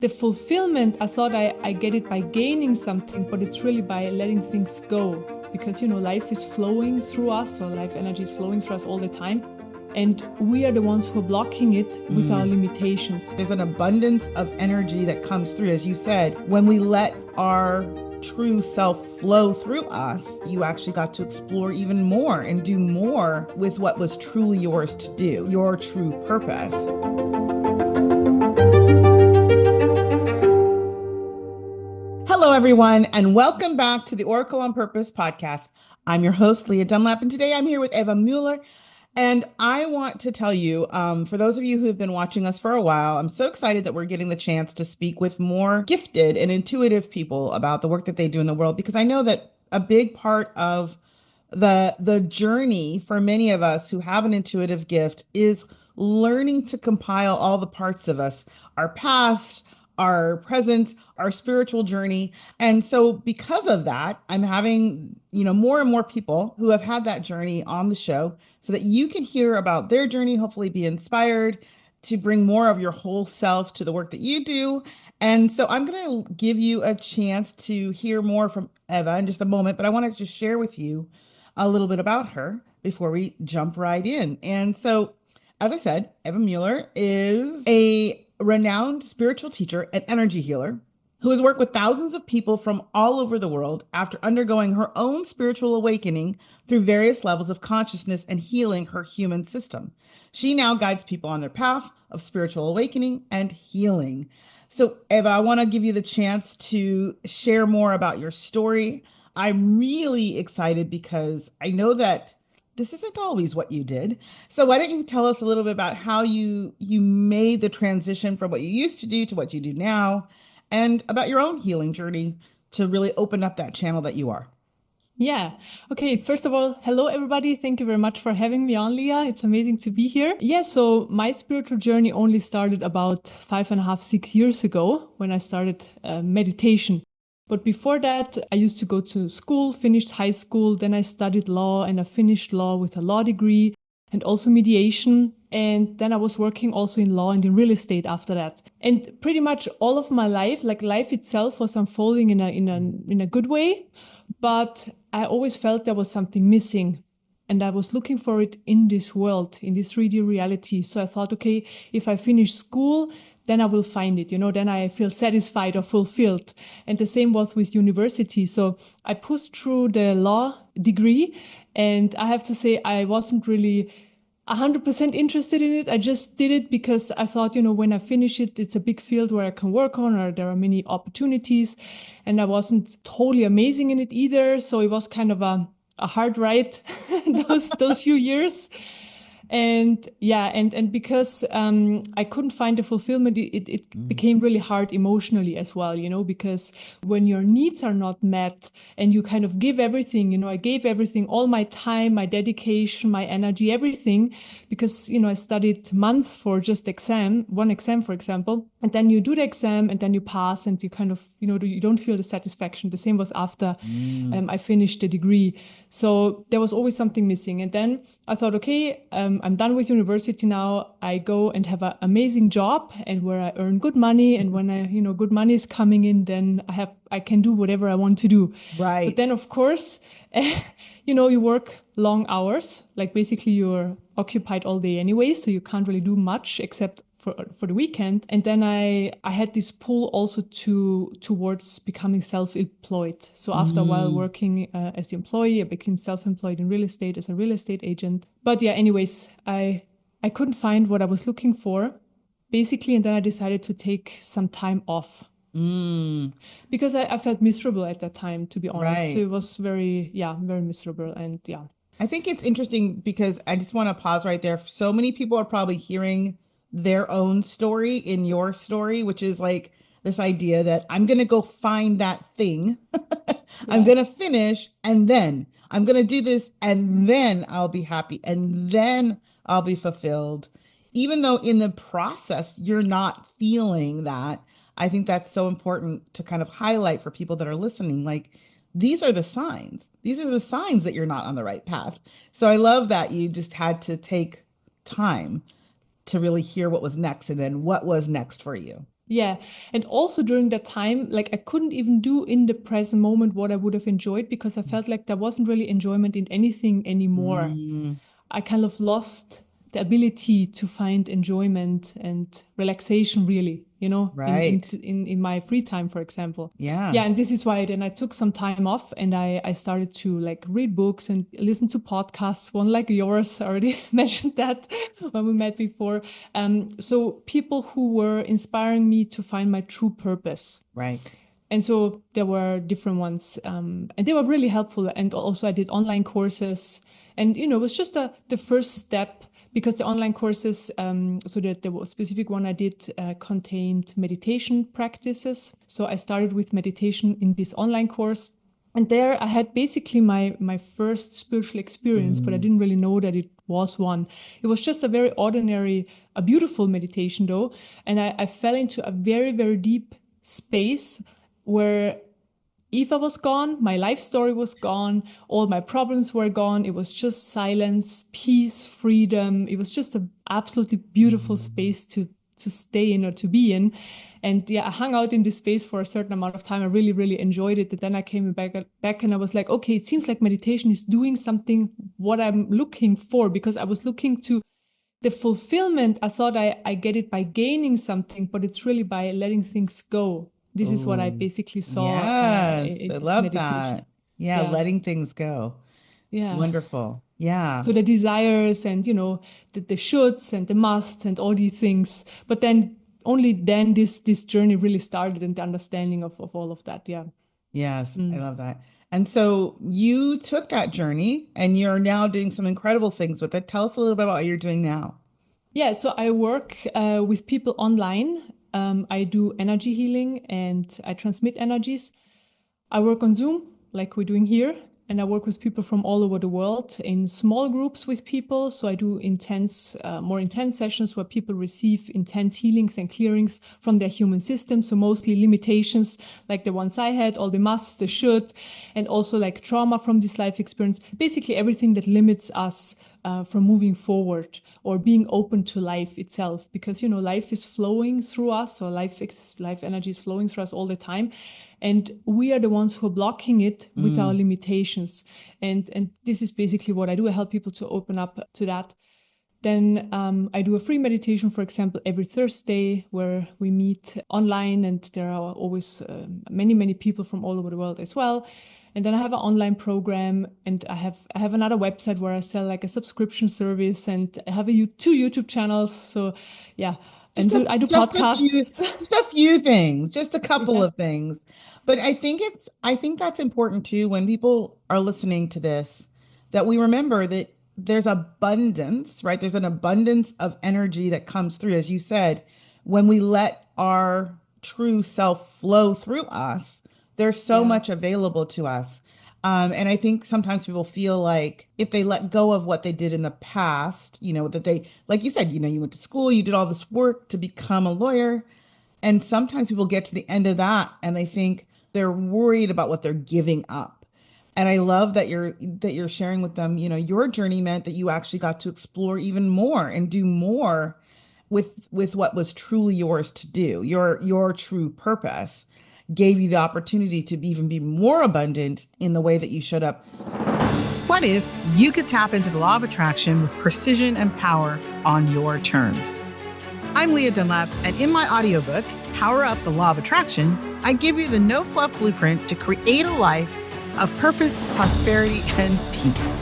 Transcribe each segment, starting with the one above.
The fulfillment, I thought I get it by gaining something, but it's really by letting things go. Because, life is flowing through us, or life energy is flowing through us all the time. And we are the ones who are blocking it with our limitations. There's an abundance of energy that comes through, as you said, when we let our true self flow through us. You actually got to explore even more and do more with what was truly yours to do, your true purpose. Hello, everyone, and welcome back to the Oracle on Purpose podcast. I'm your host, Leah Dunlap, and today I'm here with Eva Müller. And I want to tell you, for those of you who have been watching us for a while, I'm so excited that we're getting the chance to speak with more gifted and intuitive people about the work that they do in the world, because I know that a big part of the journey for many of us who have an intuitive gift is learning to compile all the parts of us, our past, our present, our spiritual journey. And so because of that, I'm having, more and more people who have had that journey on the show so that you can hear about their journey, hopefully be inspired to bring more of your whole self to the work that you do. And so I'm going to give you a chance to hear more from Eva in just a moment, but I want to just share with you a little bit about her before we jump right in. And so, as I said, Eva Müller is a renowned spiritual teacher and energy healer who has worked with thousands of people from all over the world after undergoing her own spiritual awakening through various levels of consciousness and healing her human system. She now guides people on their path of spiritual awakening and healing. So, Eva, I want to give you the chance to share more about your story. I'm really excited because I know that this isn't always what you did. So why don't you tell us a little bit about how you made the transition from what you used to do to what you do now, and about your own healing journey to really open up that channel that you are. Yeah. Okay. First of all, hello, everybody. Thank you very much for having me on, Leah. It's amazing to be here. Yeah. So my spiritual journey only started about 5.5, 6 years ago when I started meditation. But before that, I used to go to school, finished high school. Then I studied law and I finished law with a law degree and also mediation. And then I was working also in law and in real estate after that. And pretty much all of my life, like life itself was unfolding in a good way. But I always felt there was something missing. And I was looking for it in this world, in this 3D reality. So I thought, okay, if I finish school, then I will find it, then I feel satisfied or fulfilled. And the same was with university. So I pushed through the law degree, and I have to say I wasn't really 100% interested in it. I just did it because I thought, when I finish it, it's a big field where I can work on, or there are many opportunities. And I wasn't totally amazing in it either. So it was kind of a hard ride those few years. And yeah, and because I couldn't find the fulfillment, it became really hard emotionally as well, because when your needs are not met and you kind of give everything, I gave everything, all my time, my dedication, my energy, everything, because, I studied months for just one exam, for example, and then you do the exam and then you pass and you kind of, you don't feel the satisfaction. The same was after I finished the degree. So there was always something missing. And then I thought, okay, I'm done with university now. I go and have an amazing job and where I earn good money. And when good money is coming in, then I can do whatever I want to do. Right. But then of course, you work long hours, like basically you're occupied all day anyway. So you can't really do much except for the weekend. And then I had this pull also towards becoming self-employed. So after a while working as the employee, I became self-employed in real estate as a real estate agent. But yeah, anyways, I couldn't find what I was looking for, basically. And then I decided to take some time off. Because I felt miserable at that time, to be honest. Right. So it was very miserable. And yeah. I think it's interesting because I just want to pause right there. So many people are probably hearing their own story in your story, which is like this idea that I'm going to go find that thing. I'm going to finish and then I'm going to do this and then I'll be happy and then I'll be fulfilled. Even though in the process, you're not feeling that. I think that's so important to kind of highlight for people that are listening. Like, these are the signs. These are the signs that you're not on the right path. So I love that you just had to take time to really hear what was next and then what was next for you. Yeah. And also during that time, like I couldn't even do in the present moment what I would have enjoyed because I felt like there wasn't really enjoyment in anything anymore. Mm, I kind of lost the ability to find enjoyment and relaxation really, right. in my free time, for example. Yeah. Yeah, and this is why then I took some time off and I started to like read books and listen to podcasts, one like yours. I already mentioned that when we met before. So people who were inspiring me to find my true purpose. Right. And so there were different ones, and they were really helpful. And also, I did online courses, and it was just the first step because the online courses, so that the specific one I did contained meditation practices. So I started with meditation in this online course. And there I had basically my first spiritual experience, but I Mm, didn't really know that it was one. It was just a very ordinary, a beautiful meditation though. And I fell into a very, very deep space where Eva was gone, my life story was gone, all my problems were gone. It was just silence, peace, freedom. It was just an absolutely beautiful mm, space to stay in or to be in. And yeah, I hung out in this space for a certain amount of time. I really, really enjoyed it. And then I came back and I was like, okay, it seems like meditation is doing something what I'm looking for because I was looking to the fulfillment. I thought I get it by gaining something, but it's really by letting things go. This is what I oh, basically saw yes. I at love meditation. that. Yeah, Yeah, letting things go. yeah. Wonderful. Yeah. So the desires and the shoulds and the musts and all these things. But then only then this journey really started and the understanding of all of that. Yeah. Yes, I Mm. love that. And so you took that journey and you're now doing some incredible things with it. Tell us a little bit about what you're doing now. Yeah, so I work with people online. I do energy healing and I transmit energies. I work on Zoom, like we're doing here, and I work with people from all over the world in small groups with people. So I do more intense sessions where people receive intense healings and clearings from their human system. So mostly limitations like the ones I had, all the must, the should, and also like trauma from this life experience. Basically everything that limits us from moving forward or being open to life itself because life is flowing through us or life energy is flowing through us all the time and we are the ones who are blocking it with our Mm, limitations and this is basically what I do. I help people to open up to that. Then I do a free meditation, for example, every Thursday where we meet online and there are always many, many people from all over the world as well. And then I have an online program and I have another website where I sell like a subscription service and I have two YouTube channels. So yeah, and I do podcasts. just a few things, just a couple Yeah, of things. But I think that's important too when people are listening to this, that we remember that there's abundance, right? There's an abundance of energy that comes through, as you said, when we let our true self flow through us, there's so yeah, much available to us. And I think sometimes people feel like if they let go of what they did in the past, that they, like you said, you went to school, you did all this work to become a lawyer. And sometimes people get to the end of that and they think they're worried about what they're giving up. And I love that you're sharing with them, your journey meant that you actually got to explore even more and do more with what was truly yours to do. Your true purpose gave you the opportunity to even be more abundant in the way that you showed up. What if you could tap into the law of attraction with precision and power on your terms? I'm Leah Dunlap, and in my audiobook, Power Up the Law of Attraction, I give you the no fluff blueprint to create a life of purpose, prosperity, and peace.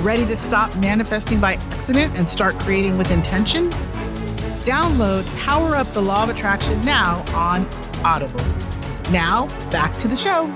Ready to stop manifesting by accident and start creating with intention? Download Power Up the Law of Attraction now on Audible. Now, back to the show.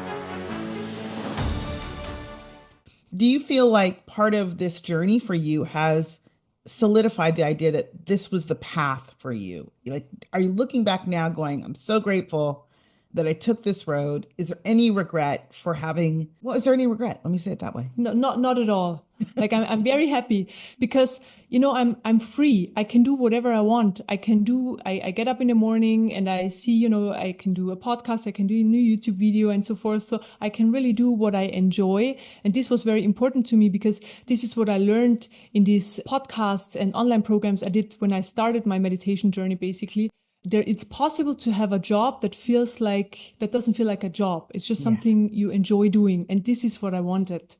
Do you feel like part of this journey for you has solidified the idea that this was the path for you? Like, are you looking back now going, I'm so grateful that I took this road? Is there any regret for having, well, is there any regret? Let me say it that way. no, not at all. Like I'm very happy because I'm free. I can do whatever I want. I get up in the morning and I see, I can do a podcast, I can do a new YouTube video and so forth. So I can really do what I enjoy. And this was very important to me because this is what I learned in these podcasts and online programs I did when I started my meditation journey, basically. there it's possible to have a job that feels like that doesn't feel like a job. It's just Yeah. something you enjoy doing. And this is what I wanted.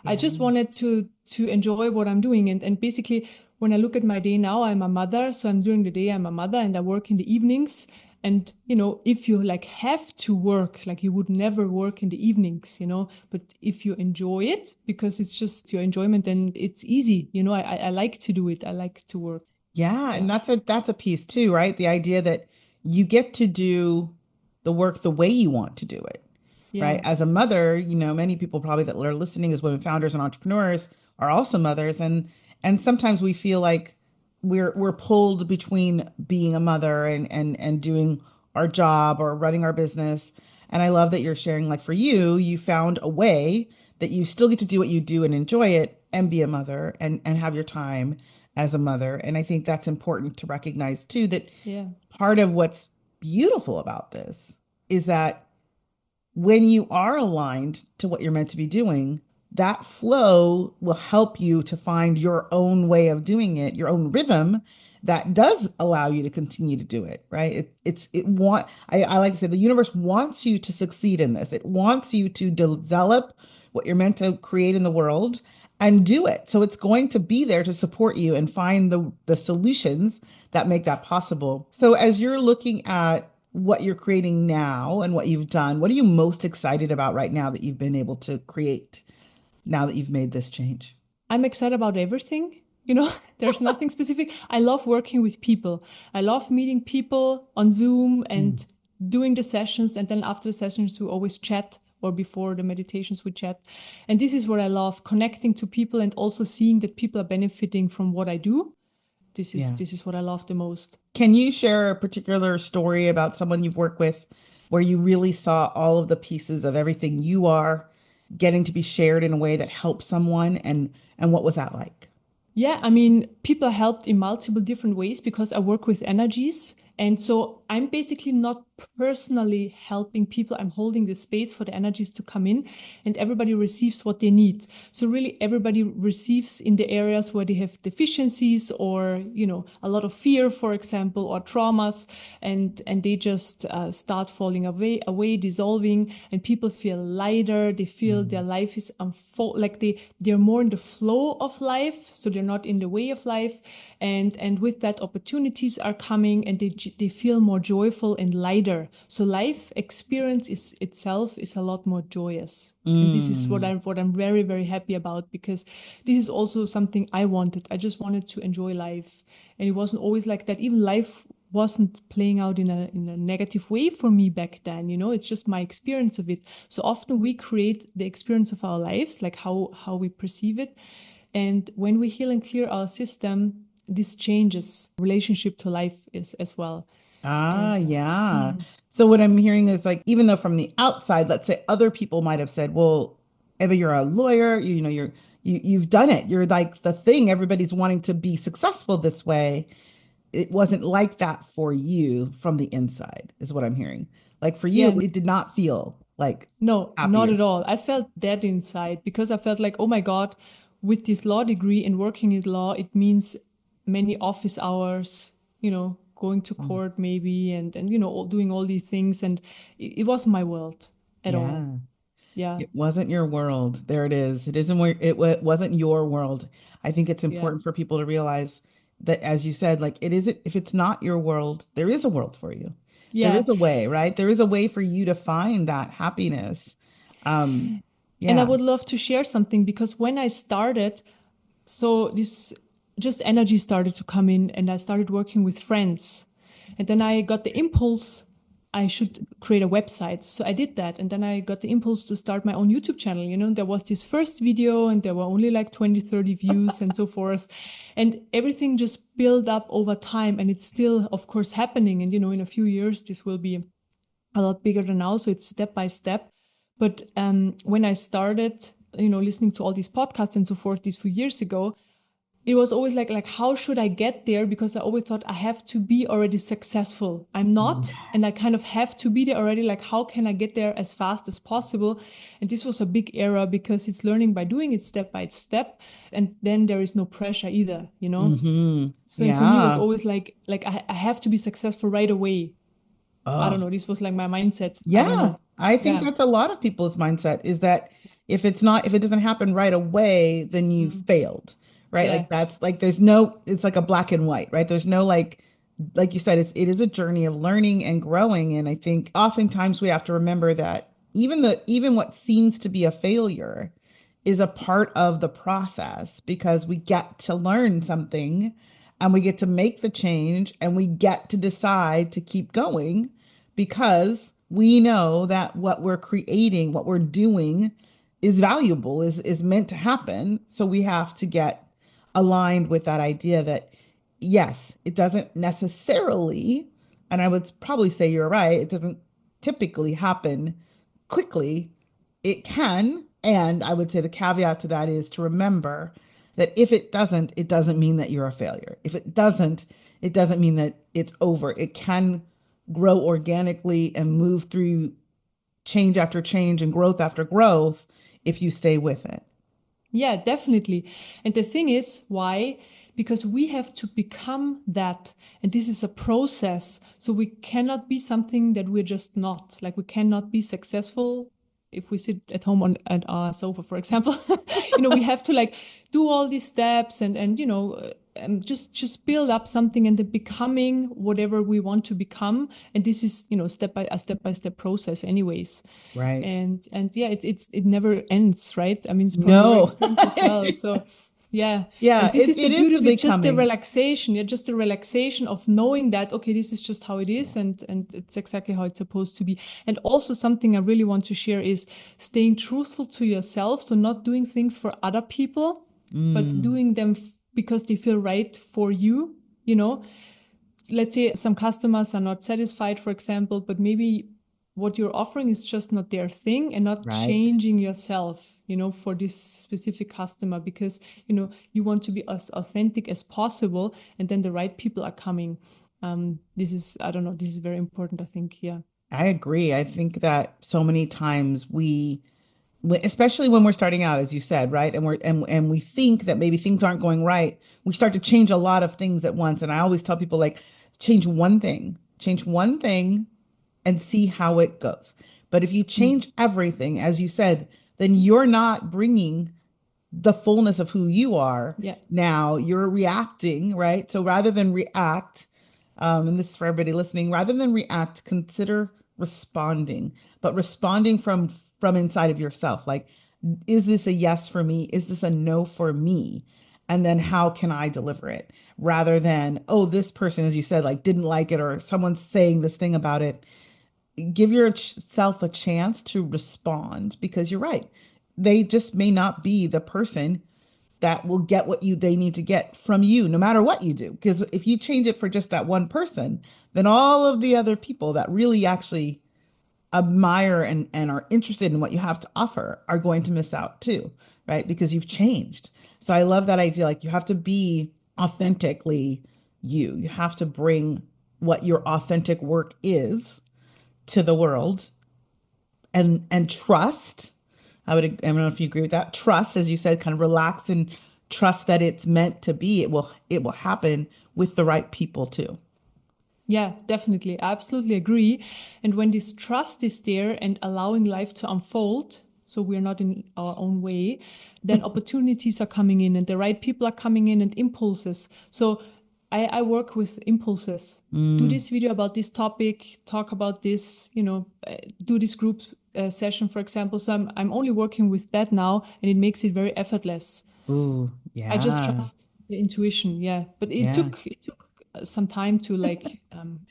I Yeah. just wanted to enjoy what I'm doing. And basically when I look at my day now, I'm a mother. So I'm during the day, I'm a mother and I work in the evenings. And if you like have to work, like you would never work in the evenings, but if you enjoy it because it's just your enjoyment, then it's easy. I like to do it. I like to work. Yeah, Yeah. and that's a piece too, right? The idea that you get to do the work the way you want to do it, right? Yeah. As a mother, many people probably that are listening as women founders and entrepreneurs are also mothers, and sometimes we feel like we're pulled between being a mother and doing our job or running our business. And I love that you're sharing, like for you, you found a way that you still get to do what you do and enjoy it and be a mother and have your time as a mother. And I think that's important to recognize too, that Yeah. part of what's beautiful about this is that when you are aligned to what you're meant to be doing, that flow will help you to find your own way of doing it, your own rhythm that does allow you to continue to do it, right? I like to say the universe wants you to succeed in this. It wants you to develop what you're meant to create in the world and do it. So it's going to be there to support you and find the solutions that make that possible. So as you're looking at what you're creating now and what you've done, what are you most excited about right now that you've been able to create now that you've made this change? I'm excited about everything. There's nothing specific. I love working with people. I love meeting people on Zoom Mm. and doing the sessions. And then after the sessions, we always chat, or before the meditations, we chat. And this is what I love, connecting to people and also seeing that people are benefiting from what I do. This is Yeah. this is what I love the most. Can you share a particular story about someone you've worked with where you really saw all of the pieces of everything you are getting to be shared in a way that helps someone, and what was that like? Yeah, I mean, people are helped in multiple different ways because I work with energies. And so I'm basically not personally helping people. I'm holding the space for the energies to come in and everybody receives what they need. So really everybody receives in the areas where they have deficiencies or, a lot of fear, for example, or traumas. And they just start falling away, dissolving, and people feel lighter. They feel their Mm. life is like they're more in the flow of life. So they're not in the way of life. And with that, opportunities are coming and they feel more joyful and lighter. So life experience itself is a lot more joyous. And this is what Mm. I'm very, very happy about because this is also something I wanted. I just wanted to enjoy life. And it wasn't always like that. Even life wasn't playing out in a negative way for me back then. It's just my experience of it. So often we create the experience of our lives, like how we perceive it. And when we heal and clear our system, this changes relationship to life is as well. Ah, And yeah. So what I'm hearing is like, even though from the outside, let's say other people might have said, well, Eva, you're a lawyer, you've done it. You're like the thing. Everybody's wanting to be successful this way. It wasn't like that for you from the inside, is what I'm hearing. Like for you, yeah, it did not feel like no, not happier. at all. I felt that inside because I felt like, oh my God, with this law degree and working in law, it means many office hours, going to Mm. court maybe and doing all these things. And it wasn't my world at all. Yeah. Yeah. It wasn't your world. There it is. It isn't where wasn't your world. I think it's Yeah. important for people to realize that, as you said, like it isn't, if it's not your world, there is a world for you. There Yeah. is a way, right? There is a way for you to find that happiness. Um, And I yeah. would love to share something because when I started, so this just energy started to come in and I started working with friends. And then I got the impulse I should create a website. So I did that. And then I got the impulse to start my own YouTube channel. There was this first video and there were only like 20, 30 views and so forth. And everything just built up over time. And it's still, of course, happening. And, in a few years, this will be a lot bigger than now. So it's step by step. But when I started, listening to all these podcasts and so forth, these few years ago, it was always like how should I get there? Because I always thought I have to be already successful. I'm not, and I kind of have to be there already. Like how can I get there as fast as possible? And this was a big error because it's learning by doing it step by step, and then there is no pressure either, you know. Mm-hmm. So and for me, it was Yeah. always like I have to be successful right away. I don't Oh, know. This was like my mindset. I don't yeah. know. I think Yeah. that's a lot of people's mindset is that if it doesn't happen right away, then you Mm. failed, right? Yeah. Like that's like there's no, it's like a black and white, right? There's no like you said, it is a journey of learning and growing. And I think oftentimes we have to remember that even what seems to be a failure is a part of the process because we get to learn something and we get to make the change and we get to decide to keep going because we know that what we're creating, what we're doing is valuable, is meant to happen. So we have to get aligned with that idea that yes, it doesn't necessarily, and I would probably say you're right, it doesn't typically happen quickly. It can, and I would say the caveat to that is to remember that if it doesn't, it doesn't mean that you're a failure. If it doesn't, it doesn't mean that it's over. It can grow organically and move through change after change and growth after growth if you stay with it. Yeah, definitely. And the thing is, why? Because we have to become that. And this is a process. So we cannot be something that we're just not. Like we cannot be successful if we sit at home on at our sofa, for example. We have to like do all these steps and just build up something and then becoming whatever we want to become. And this is, step by step process anyways. Right. And yeah, it never ends, right? I mean, it's from your No. experience as well. So yeah, Yeah, and this is the it is beauty the of it, just the becoming. relaxation. Yeah, just the relaxation of knowing that okay, this is just how it is, and it's exactly how it's supposed to be. And also something I really want to share is staying truthful to yourself. So not doing things for other people, but Mm, doing them because they feel right for you. You know, let's say some customers are not satisfied, for example, but maybe what you're offering is just not their thing and not right. changing yourself, for this specific customer because, you want to be as authentic as possible and then the right people are coming. This is, I don't know, this is very important, I think. Yeah. I agree. I think that so many times especially when we're starting out, as you said, right? And we think that maybe things aren't going right. We start to change a lot of things at once. And I always tell people like, change one thing and see how it goes. But if you Mm. change everything, as you said, then you're not bringing the fullness of who you are. Yeah. Now you're reacting, right? So rather than react, and this is for everybody listening, rather than react, consider responding, but responding from inside of yourself. Like, is this a yes for me? Is this a no for me? And then how can I deliver it? Rather than, oh, this person, as you said, like didn't like it, or someone's saying this thing about it. Give yourself a chance to respond because you're right. They just may not be the person that will get what they need to get from you no matter what you do, because if you change it for just that one person, then all of the other people that really actually admire and are interested in what you have to offer are going to miss out too, right? Because you've changed. So I love that idea. Like you have to be authentically you. You have to bring what your authentic work is to the world and trust. I don't know if you agree with that. Trust, as you said, kind of relax and trust that it's meant to be. It will happen with the right people too. Yeah, definitely. I absolutely agree. And when this trust is there and allowing life to unfold, so we're not in our own way, then opportunities are coming in and the right people are coming in and impulses. So I work with impulses. Do Mm. this video about this topic, talk about this, do this group session, for example. So I'm only working with that now and it makes it very effortless. Ooh, I just yeah. trust the intuition, yeah. But it Yeah. took some time to like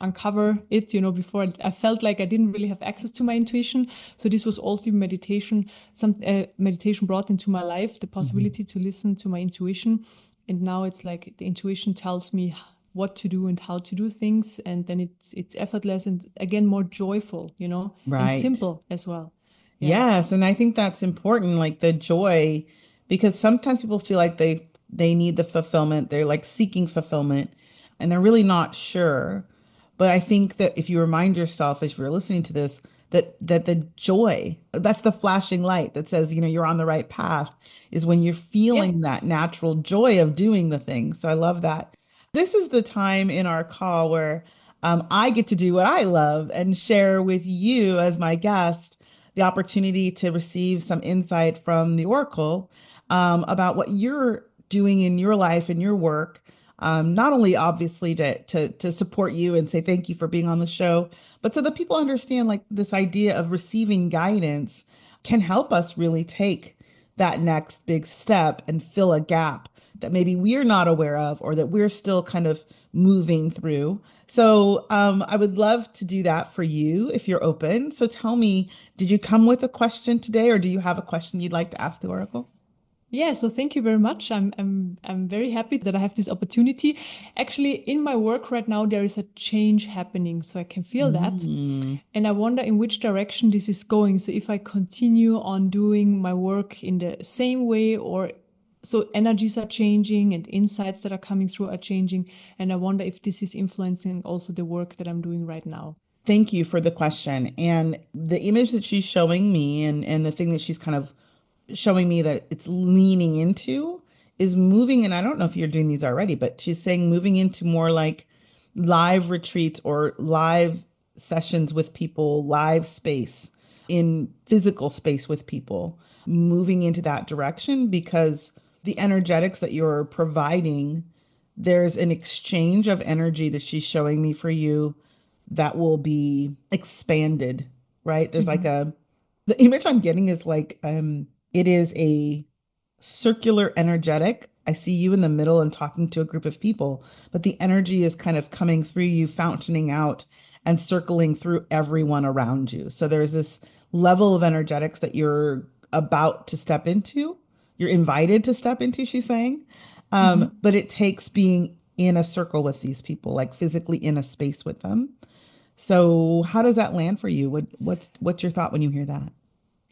uncover it, before I felt like I didn't really have access to my intuition. So this was also meditation. Some meditation brought into my life the Mhm. possibility to listen to my intuition, and now it's like the intuition tells me what to do and how to do things, and then it's effortless and again more joyful, and Right. simple as well. Yeah. Yes, and I think that's important, like the joy, because sometimes people feel like they need the fulfillment. They're like seeking fulfillment and they're really not sure. But I think that if you remind yourself as you're listening to this, that the joy, that's the flashing light that says, you're on the right path, is when you're Yeah. feeling that natural joy of doing the thing. So I love that. This is the time in our call where I get to do what I love and share with you as my guest the opportunity to receive some insight from the Oracle about what you're doing in your life and your work. Not only obviously to support you and say thank you for being on the show, but so that people understand like this idea of receiving guidance can help us really take that next big step and fill a gap that maybe we're not aware of or that we're still kind of moving through. So I would love to do that for you if you're open. So tell me, did you come with a question today or do you have a question you'd like to ask the Oracle? Yeah, so thank you very much. I'm very happy that I have this opportunity. Actually, in my work right now, there is a change happening, so I can feel that. Mm. And I wonder in which direction this is going. So if I continue on doing my work in the same way, or so energies are changing and insights that are coming through are changing. And I wonder if this is influencing also the work that I'm doing right now. Thank you for the question. And the image that she's showing me and the thing that she's kind of showing me that it's leaning into is moving. And I don't know if you're doing these already, but she's saying moving into more like live retreats or live sessions with people, live space in physical space with people, moving into that direction because the energetics that you're providing, there's an exchange of energy that she's showing me for you that will be expanded, right? There's like Mhm. the image I'm getting is like it is a circular energetic. I see you in the middle and talking to a group of people, but the energy is kind of coming through you, fountaining out and circling through everyone around you. So there's this level of energetics that you're about to step into. You're invited to step into, she's saying. Mhm. But it takes being in a circle with these people, like physically in a space with them. So how does that land for you? What's your thought when you hear that?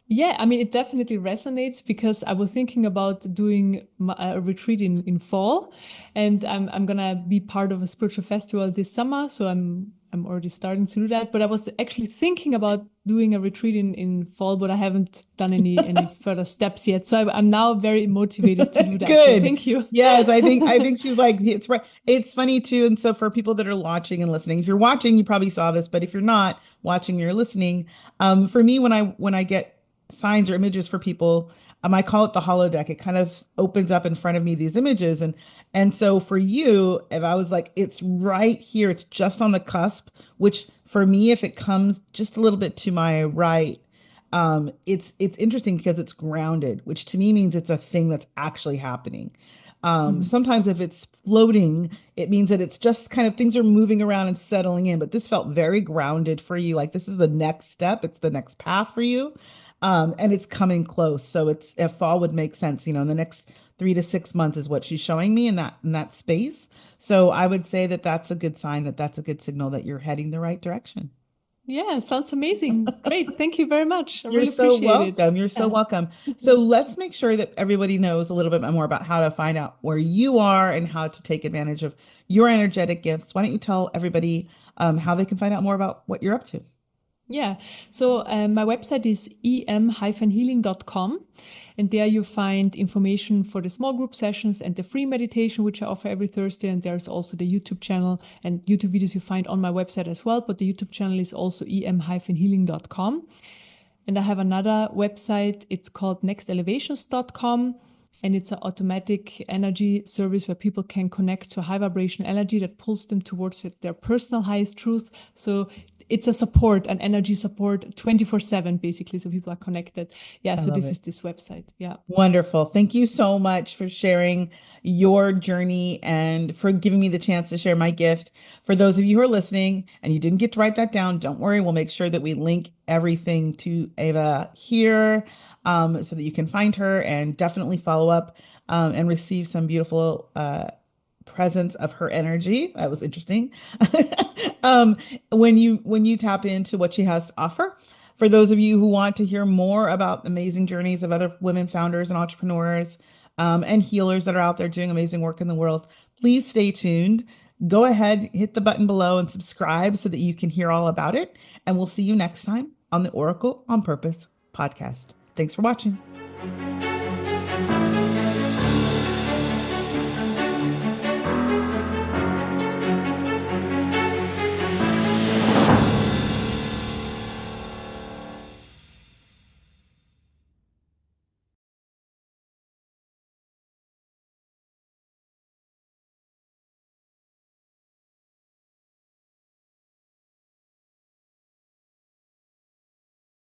Yeah, I mean, it definitely resonates because I was thinking about doing a retreat in fall, and I'm gonna be part of a spiritual festival this summer, so I'm already starting to do that. But I was actually thinking about doing a retreat in fall, but I haven't done any further steps yet. So I'm now very motivated to do that. So Good. thank you. Yes, I think she's like it's right. It's funny too. And so for people that are watching and listening, if you're watching, you probably saw this, but if you're not watching, you're listening. For me, when I get signs or images for people, I call it the holodeck. It kind of opens up in front of me these images, and so for you, if I was like, it's right here, it's just on the cusp. Which for me, if it comes just a little bit to my right, it's interesting because it's grounded, which to me means it's a thing that's actually happening. Mhm. Sometimes if it's floating, it means that it's just kind of things are moving around and settling in. But this felt very grounded for you. Like this is the next step. It's the next path for you. And it's coming close. So it's a fall would make sense, in the next 3 to 6 months is what she's showing me in that space. So I would say that that's a good sign that that's a good signal that you're heading the right direction. Yeah, sounds amazing. Great. Thank you very much. I You're really so appreciate it. welcome. You're so Yeah. welcome. So let's make sure that everybody knows a little bit more about how to find out where you are and how to take advantage of your energetic gifts. Why don't you tell everybody how they can find out more about what you're up to? Yeah. So my website is em-healing.com. And there you find information for the small group sessions and the free meditation, which I offer every Thursday. And there's also the YouTube channel and YouTube videos you find on my website as well. But the YouTube channel is also em-healing.com. And I have another website. It's called nextelevations.com. And it's an automatic energy service where people can connect to a high vibration energy that pulls them towards their personal highest truth. So it's a support, an energy support 24/7, basically. So people are connected. Yeah. I So love this it. is this website. Yeah. Wonderful. Thank you so much for sharing your journey and for giving me the chance to share my gift. For those of you who are listening and you didn't get to write that down, don't worry. We'll make sure that we link everything to Eva here so that you can find her and definitely follow up and receive some beautiful presence of her energy. That was interesting. um, when you tap into what she has to offer. For those of you who want to hear more about the amazing journeys of other women founders and entrepreneurs, and healers that are out there doing amazing work in the world. Please stay tuned. Go ahead, hit the button below and subscribe so that you can hear all about it. And we'll see you next time on the Oracle on Purpose podcast. Thanks for watching.